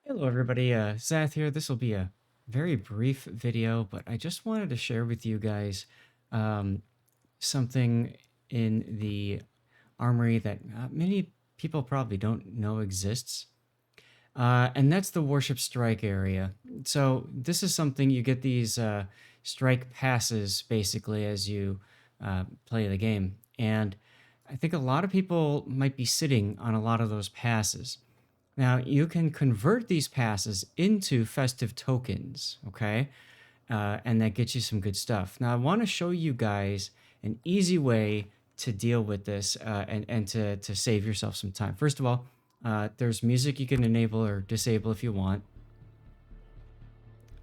Hello, everybody. Zath here. This will be a very brief video, but I just wanted to share with you guys um, something in the armory that many people probably don't know exists. And that's the Warship strike area. So this is something you get these strike passes basically as you play the game. And I think a lot of people might be sitting on a lot of those passes. Now, you can convert these passes into festive tokens, okay? And that gets you some good stuff. Now, I want to show you guys an easy way to deal with this and to save yourself some time. First of all, there's music you can enable or disable if you want.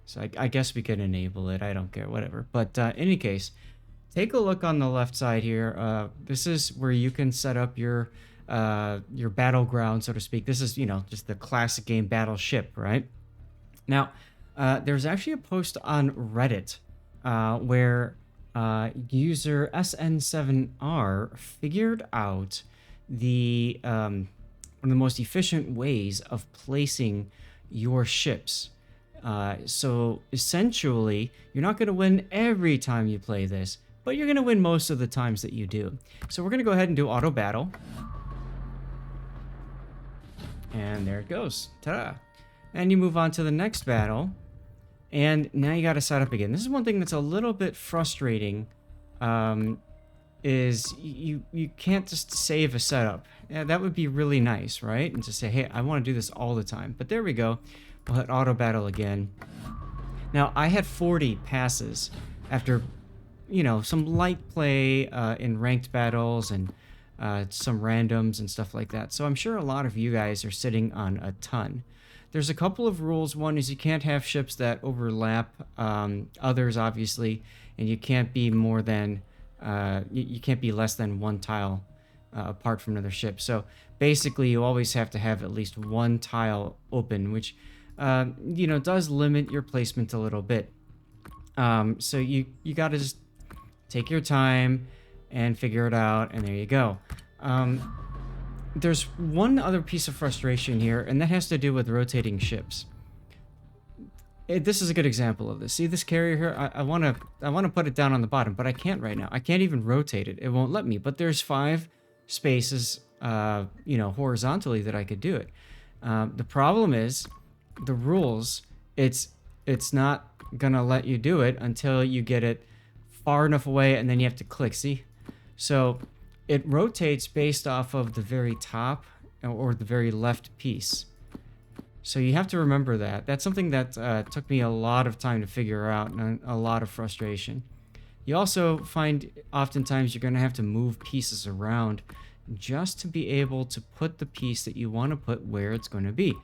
So I guess we can enable it. I don't care, whatever. But in any case, take a look on the left side here. This is where you can set up your battleground, so to speak. This is, just the classic game battleship, right? Now, there's actually a post on Reddit where user SN7R figured out the one of the most efficient ways of placing your ships. So essentially, you're not going to win every time you play this, but you're going to win most of the times that you do. So we're going to go ahead and do auto battle. And there it goes. Ta-da! And you move on to the next battle. And now you got to set up again. This is one thing that's a little bit frustrating. Is you can't just save a setup. Yeah, that would be really nice, right? And just say, hey, I want to do this all the time. But there we go. We'll hit auto battle again. Now, I had 40 passes after, some light play in ranked battles and some randoms and stuff like that. So I'm sure a lot of you guys are sitting on a ton. There's a couple of rules. One is you can't have ships that overlap others, obviously, and you can't be more than you can't be less than one tile apart from another ship. So basically, you always have to have at least one tile open, which does limit your placement a little bit. So you got to just take your time and figure it out, and there you go. There's one other piece of frustration here, and that has to do with rotating ships. This is a good example of this. See this carrier here? I want to put it down on the bottom, but I can't right now. I can't even rotate it. It won't let me. But there's 5 spaces, horizontally that I could do it. The problem is the rules. It's not gonna let you do it until you get it far enough away, and then you have to click. See? So it rotates based off of the very top or the very left piece. So you have to remember that. That's something that took me a lot of time to figure out and a lot of frustration. You also find oftentimes you're going to have to move pieces around just to be able to put the piece that you want to put where it's going to be.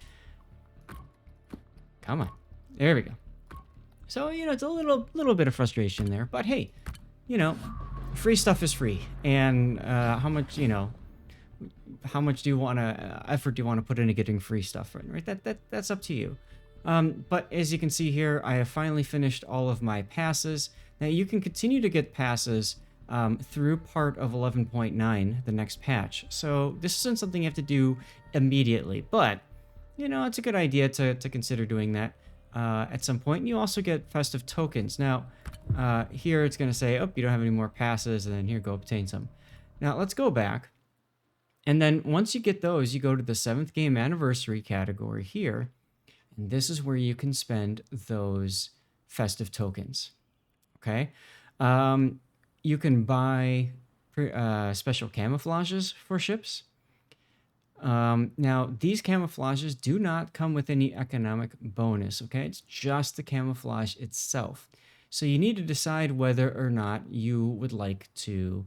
Come on. There we go. So, it's a little bit of frustration there. But hey, free stuff is free. And how much do you want to effort do you want to put into getting free stuff, right? That's up to you. But as you can see here, I have finally finished all of my passes. Now you can continue to get passes through part of 11.9, the next patch. So this isn't something you have to do immediately, but it's a good idea to consider doing that at some point. And you also get festive tokens. Now here it's going to say, oh, you don't have any more passes, and then here, go obtain some. Now let's go back. And then once you get those, you go to the 7th game anniversary category here. And this is where you can spend those festive tokens. Okay. You can buy special camouflages for ships. Now, these camouflages do not come with any economic bonus. Okay. It's just the camouflage itself. So you need to decide whether or not you would like to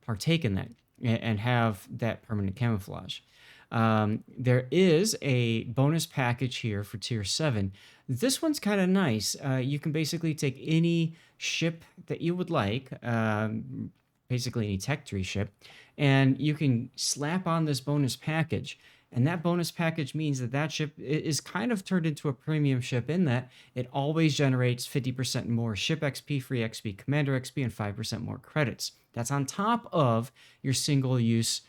partake in that and have that permanent camouflage. There is a bonus package here for tier 7. This one's kind of nice. You can basically take any ship that you would like, basically any tech tree ship, and you can slap on this bonus package. And that bonus package means that that ship is kind of turned into a premium ship in that it always generates 50% more ship XP, free XP, commander XP, and 5% more credits. That's on top of your single-use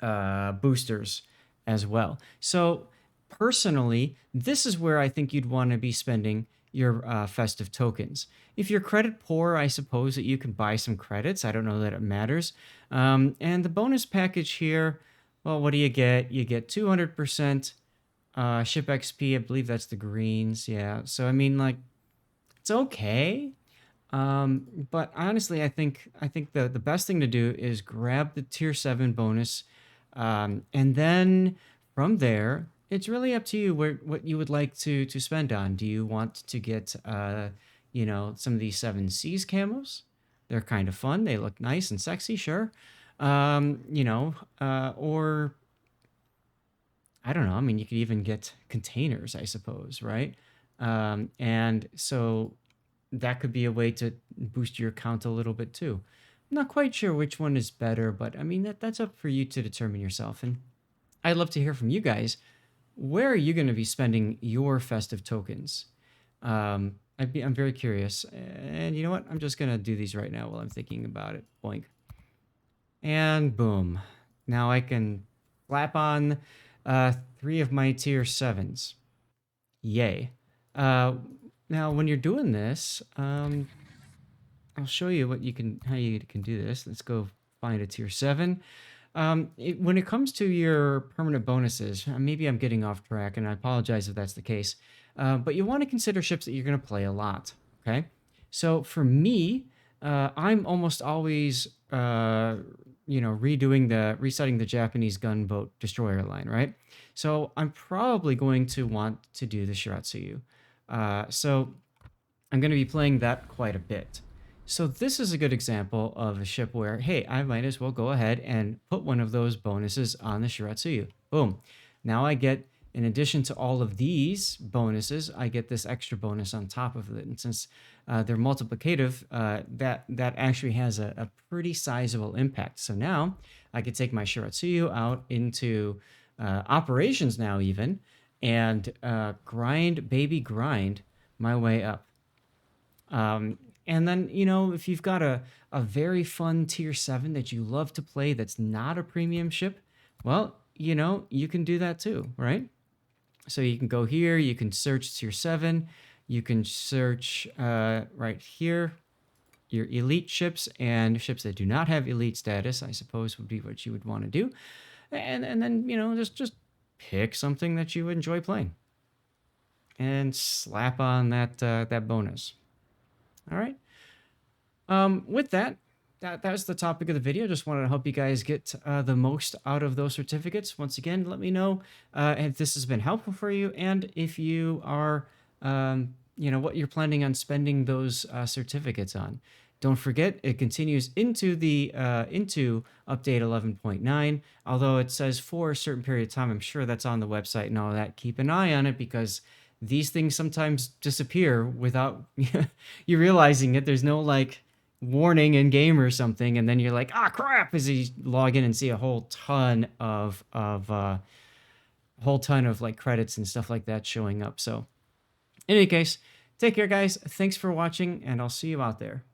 boosters as well. So personally, this is where I think you'd want to be spending your festive tokens. If you're credit poor, I suppose that you can buy some credits. I don't know that it matters. And the bonus package here, well, what do you get? You get 200% ship XP. I believe that's the greens. Yeah. So, I mean, like, it's okay. But honestly, I think the best thing to do is grab the tier 7 bonus, and then from there, it's really up to you where what you would like to spend on. Do you want to get some of these 7 seas camos? They're kind of fun. They look nice and sexy, sure. Or I don't know. I mean, you could even get containers, I suppose, right? And so that could be a way to boost your account a little bit too. I'm not quite sure which one is better, but I mean that's up for you to determine yourself. And I'd love to hear from you guys. Where are you going to be spending your festive tokens? I'm very curious. And you know what? I'm just going to do these right now while I'm thinking about it. Boink. And boom. Now I can slap on 3 of my tier 7s. Yay. Uh, Now, when you're doing this, I'll show you how you can do this. Let's go find a tier 7. When it comes to your permanent bonuses, maybe I'm getting off track, and I apologize if that's the case. But you want to consider ships that you're going to play a lot. Okay, so for me, I'm almost always, resetting the Japanese gunboat destroyer line, right? So I'm probably going to want to do the Shiratsuyu. So I'm going to be playing that quite a bit. So this is a good example of a ship where, hey, I might as well go ahead and put one of those bonuses on the Shiratsuyu. Boom. Now I get, in addition to all of these bonuses, I get this extra bonus on top of it. And since they're multiplicative, that actually has a pretty sizable impact. So now I could take my Shiratsuyu out into operations now even, and grind my way up. And then, if you've got a very fun tier 7 that you love to play that's not a premium ship, well, you can do that too, right? So you can go here, you can search tier 7, you can search right here, your elite ships, and ships that do not have elite status, I suppose would be what you would want to do. And then, just pick something that you enjoy playing and slap on that bonus. All right. With that was the topic of the video. Just wanted to help you guys get the most out of those certificates. Once again, let me know if this has been helpful for you, and if you are, what you're planning on spending those certificates on. Don't forget, it continues into into update 11.9. Although it says for a certain period of time, I'm sure that's on the website and all that. Keep an eye on it, because these things sometimes disappear without you realizing it. There's no warning in game or something, and then you're like, ah, crap, as you log in and see a whole ton of credits and stuff like that showing up. So in any case, take care, guys. Thanks for watching, and I'll see you out there.